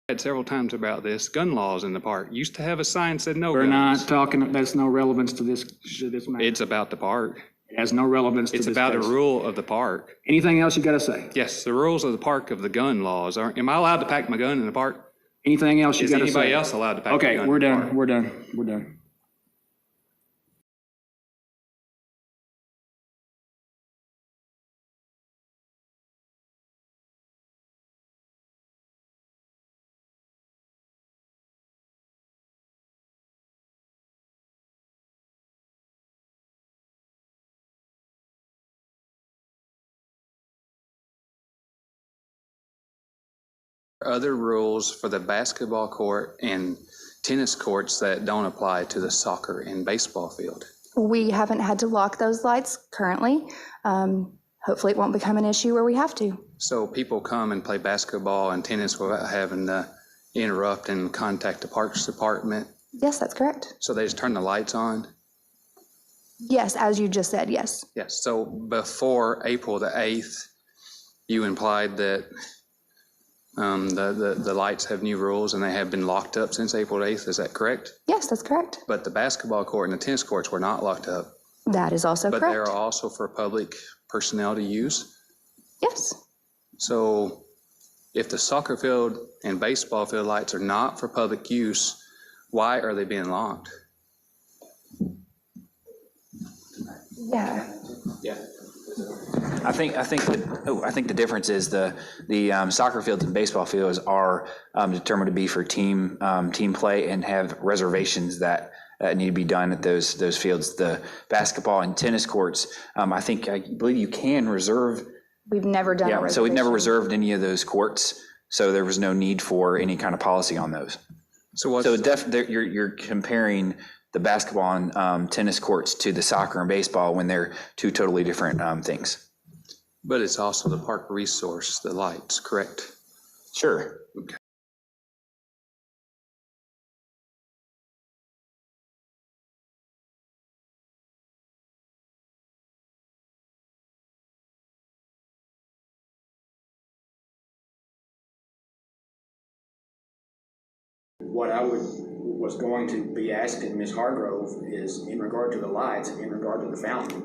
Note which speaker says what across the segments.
Speaker 1: Had several times about this, gun laws in the park. Used to have a sign said no
Speaker 2: We're
Speaker 1: guns.
Speaker 2: not talking, that's no relevance to this matter.
Speaker 1: It's about the park.
Speaker 2: It has no relevance to
Speaker 1: It's
Speaker 2: this
Speaker 1: about a
Speaker 2: case.
Speaker 1: rule of the park.
Speaker 2: Anything else you got to say?
Speaker 1: Yes, the rules of the park of the gun laws are, am I allowed to pack my gun in the park?
Speaker 2: Anything else you
Speaker 1: Is
Speaker 2: got to say?
Speaker 1: anybody else allowed to pack their
Speaker 2: Okay,
Speaker 1: gun
Speaker 2: we're
Speaker 1: in the
Speaker 2: done,
Speaker 1: park?
Speaker 2: we're done, we're done.
Speaker 1: Other rules for the basketball court and tennis courts that don't apply to the soccer and baseball field?
Speaker 3: We haven't had to lock those lights currently. Hopefully it won't become an issue where we have to.
Speaker 1: So people come and play basketball and tennis without having to interrupt and contact the parks department?
Speaker 3: Yes, that's correct.
Speaker 1: So they just turn the lights on?
Speaker 3: Yes, as you just said, yes.
Speaker 1: Yes, so before April the 8th, you implied that the lights have new rules and they have been locked up since April 8th, is that correct?
Speaker 3: Yes, that's correct.
Speaker 1: But the basketball court and the tennis courts were not locked up,
Speaker 3: That is also
Speaker 1: but they
Speaker 3: correct.
Speaker 1: are also for public personnel to use?
Speaker 3: Yes.
Speaker 1: So if the soccer field and baseball field lights are not for public use, why are they being locked?
Speaker 3: Yeah.
Speaker 1: Yeah.
Speaker 4: I think the difference is the soccer fields and baseball fields are determined to be for team play and have reservations that need to be done at those fields. The basketball and tennis courts, I believe you can reserve.
Speaker 3: We've never done a
Speaker 4: Yeah, so we've never
Speaker 3: reservation.
Speaker 4: reserved any of those courts, so there was no need for any kind of policy on those.
Speaker 1: So what's,
Speaker 4: So you're comparing the basketball and tennis courts to the soccer and baseball when they're two totally different things.
Speaker 1: but it's also the park resource, the lights, correct?
Speaker 4: Sure.
Speaker 2: What I was going to be asking Ms. Hargrove is in regard to the lights and in regard to the fountain,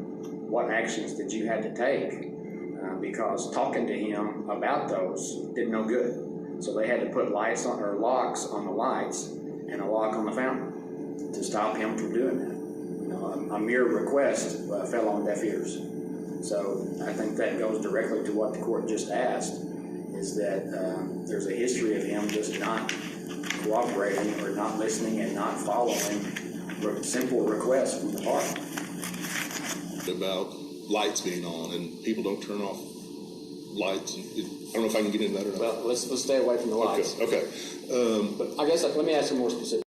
Speaker 2: what actions did you have to take? Because talking to him about those did no good. So they had to put lights on, or locks on the lights and a lock on the fountain to stop him from doing that. You know, a mere request fell on deaf ears. So I think that goes directly to what the court just asked, is that there's a history of him just not cooperating or not listening and not following simple requests from the park.
Speaker 5: About lights being on and people don't turn off lights. I don't know if I can get into that or not.
Speaker 6: Well, let's stay away from the lights.
Speaker 5: Okay.
Speaker 6: But I guess let me ask you more specific.